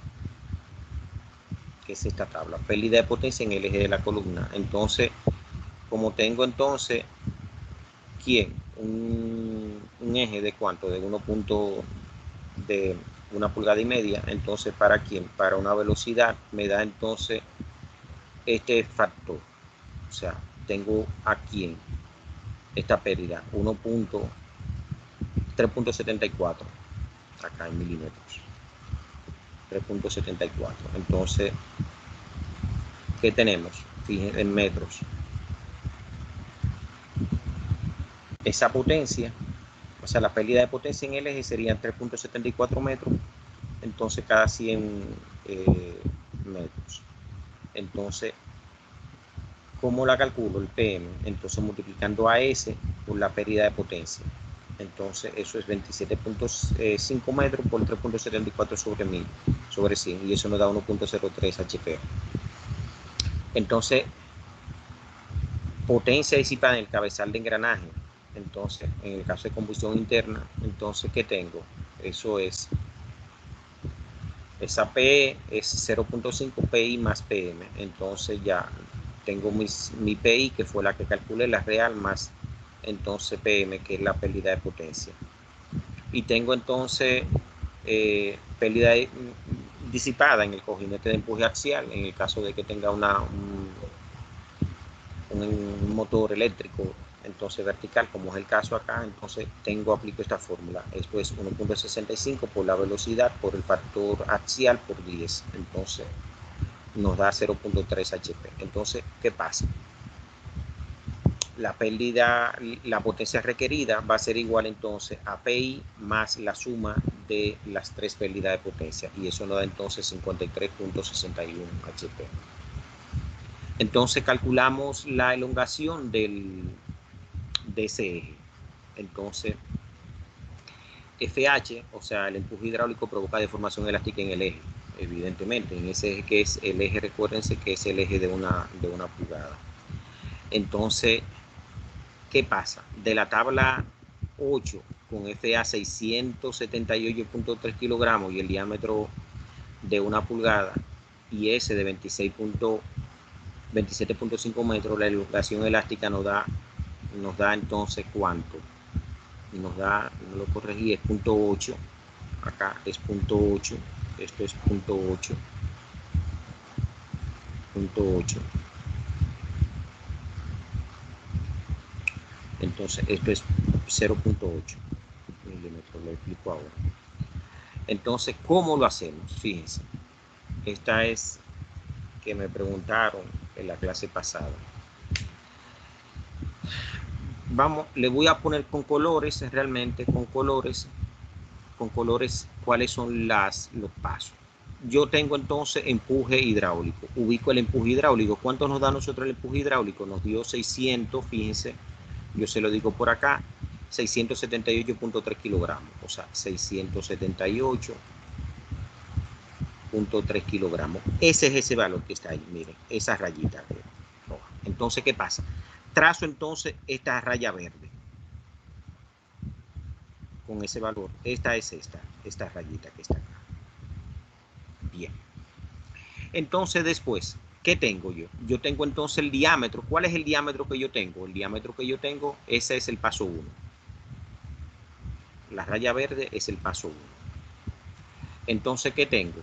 Que es esta tabla. Pérdida de potencia en el eje de la columna. Entonces, como tengo entonces, ¿quién? Un eje de cuánto? De 1 pulgada y media. Entonces, ¿para quién? Para una velocidad me da entonces este factor. O sea, tengo aquí esta pérdida 3.74 acá en milímetros. 3.74. Entonces, ¿qué tenemos? Fíjense, en metros. Esa potencia, o sea, la pérdida de potencia en el eje serían 3.74 metros, entonces cada 100 metros. Entonces, ¿cómo la calculo? El PM, entonces multiplicando a S por la pérdida de potencia. Entonces, eso es 27.5 metros por 3.74 sobre 1000, sobre 100, y eso nos da 1.03 HP. Entonces, potencia disipada en el cabezal de engranaje. Entonces, en el caso de combustión interna, entonces, ¿qué tengo? Eso es, esa PE es 0.5 PI más PM. Entonces ya tengo mi PI, que fue la que calculé, la real, más entonces PM, que es la pérdida de potencia. Y tengo entonces pérdida disipada en el cojinete de empuje axial, en el caso de que tenga un motor eléctrico, entonces vertical, como es el caso acá. Entonces aplico esta fórmula. Esto es 1.65 por la velocidad por el factor axial por 10. Entonces nos da 0.3 HP. Entonces, ¿qué pasa? La pérdida, la potencia requerida va a ser igual entonces a PI más la suma de las 3 pérdidas de potencia, y eso nos da entonces 53.61 HP. Entonces calculamos la elongación de ese eje. Entonces, FH, o sea, el empuje hidráulico provoca deformación elástica en el eje, evidentemente, en ese eje que es el eje, recuérdense que es el eje de una pulgada. Entonces, ¿qué pasa? De la tabla 8 con FA 678.3 kilogramos y el diámetro de 1 pulgada y S de 27.5 metros, la elongación elástica nos da entonces ¿cuánto? Nos da, no lo corregí, es 0.8, acá es 0.8, esto es 0.8, 0.8. Entonces esto es 0.8 milímetros, lo explico ahora. Entonces, ¿cómo lo hacemos? Fíjense, esta es que me preguntaron en la clase pasada. Vamos, le voy a poner con colores, realmente con colores, cuáles son los pasos. Yo tengo entonces empuje hidráulico, ubico el empuje hidráulico. ¿Cuánto nos da a nosotros el empuje hidráulico? Nos dio 600, fíjense, yo se lo digo por acá, 678.3 kilogramos, o sea, 678.3 kilogramos. Ese es ese valor que está ahí, miren, esa rayita roja. Entonces, ¿qué pasa? Trazo entonces esta raya verde. con ese valor. Esta es esta rayita que está acá. Bien. Entonces después, ¿qué tengo yo? Yo tengo entonces el diámetro. ¿Cuál es el diámetro que yo tengo? El diámetro que yo tengo, ese es el paso 1. La raya verde es el paso 1. Entonces, ¿qué tengo?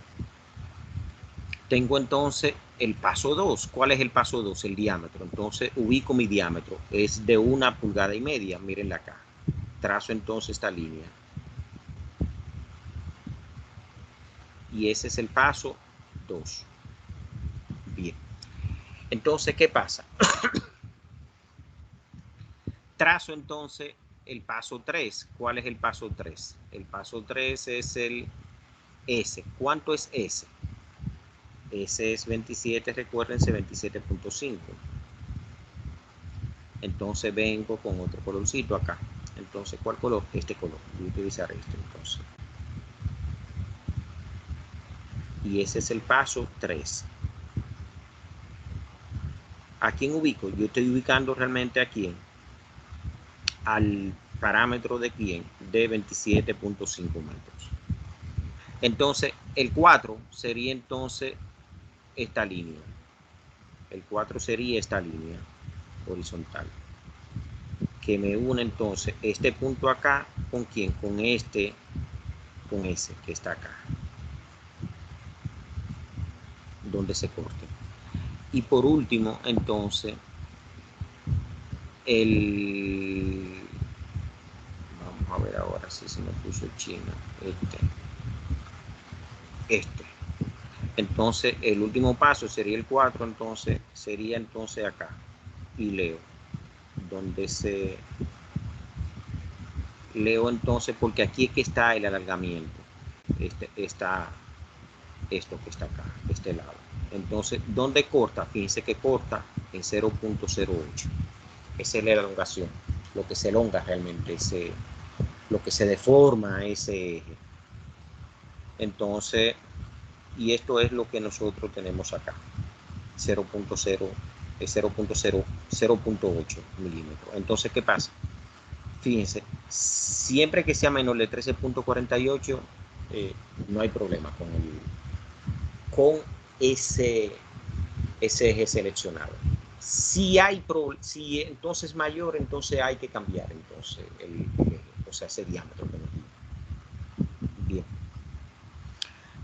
Tengo entonces el paso 2. ¿Cuál es el paso 2? El diámetro. Entonces, ubico mi diámetro. Es de 1,5 pulgadas. Mírenla acá. Trazo entonces esta línea. Y ese es el paso 2. Bien. Entonces, ¿qué pasa? Trazo entonces el paso 3. ¿Cuál es el paso 3? El paso 3 es el S. ¿Cuánto es S? S es 27, recuérdense, 27.5. Entonces vengo con otro colorcito acá. Entonces, ¿cuál color? Este color. Voy a utilizar este entonces. Y ese es el paso 3. ¿A quién ubico? Yo estoy ubicando realmente a quién. Al parámetro de quién. De 27.5 metros. Entonces, el 4 sería entonces esta línea. El 4 sería esta línea horizontal. Que me une entonces este punto acá. ¿Con quién? Con este. Con ese que está acá. Donde se corte. Y por último, entonces, vamos a ver ahora si se me puso chino. Este. Entonces, el último paso sería el 4, entonces, sería entonces acá. Y leo. Donde se... Leo entonces, porque aquí es que está el alargamiento. Está esto que está acá, este lado. Entonces, ¿dónde corta? Fíjense que corta en 0.08. Esa es la elongación. Lo que se elonga realmente, lo que se deforma ese eje. Entonces, y esto es lo que nosotros tenemos acá. 0.8 milímetros. Entonces, ¿qué pasa? Fíjense, siempre que sea menor de 13.48, no hay problema con ese eje seleccionado. Si entonces mayor, entonces hay que cambiar entonces el eje, o sea, ese diámetro que nos dio. Bien.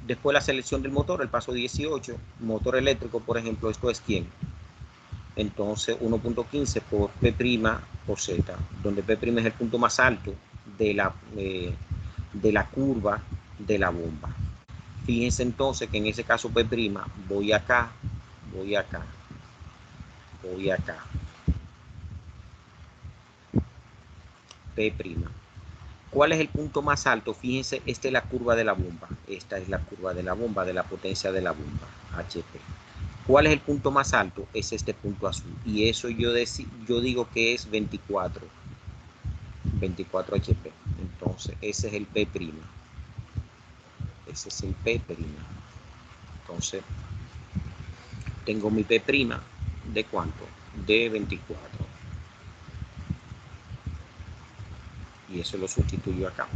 Después la selección del motor, el paso 18, motor eléctrico, por ejemplo, esto es quién. Entonces 1.15 por P' por Z, donde P' es el punto más alto de la curva de la bomba. Fíjense entonces que en ese caso P', voy acá, voy acá, voy acá. P'. ¿Cuál es el punto más alto? Fíjense, esta es la curva de la bomba. Esta es la curva de la bomba, de la potencia de la bomba, HP. ¿Cuál es el punto más alto? Es este punto azul. Y eso yo digo que es 24 HP. Entonces, ese es el P'. Ese es el P'. Entonces, tengo mi P' ¿de cuánto? De 24. Y eso lo sustituyo acá.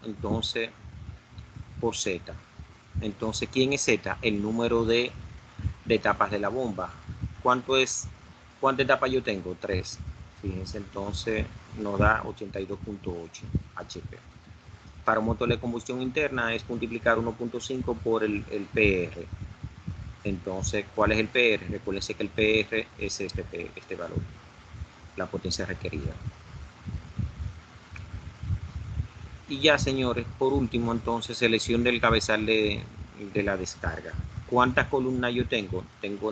Entonces, por Z. Entonces, ¿quién es Z? El número de etapas de la bomba. ¿Cuántas etapas yo tengo? 3. Fíjense, entonces nos da 82.8 HP. Para un motor de combustión interna es multiplicar 1.5 por el PR. Entonces, ¿cuál es el PR? Recuérdense que el PR es este valor, la potencia requerida. Y ya, señores, por último, entonces, selección del cabezal de la descarga. ¿Cuántas columnas yo tengo? Tengo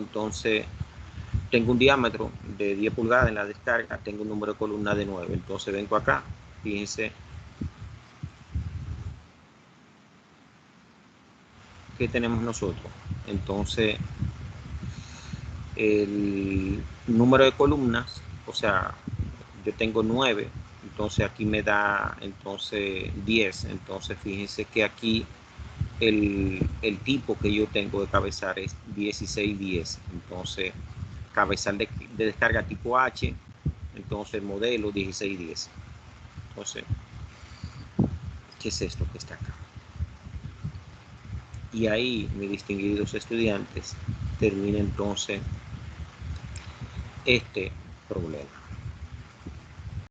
un diámetro de 10 pulgadas en la descarga, tengo un número de columnas de 9. Entonces vengo acá, fíjense, ¿qué tenemos nosotros? Entonces, el número de columnas, o sea, yo tengo 9, entonces aquí me da entonces 10. Entonces fíjense que aquí el tipo que yo tengo de cabezal es 1610. Entonces, cabezal de descarga tipo H, entonces modelo 1610. Entonces, ¿qué es esto que está acá? Y ahí, mis distinguidos estudiantes, termina entonces este problema.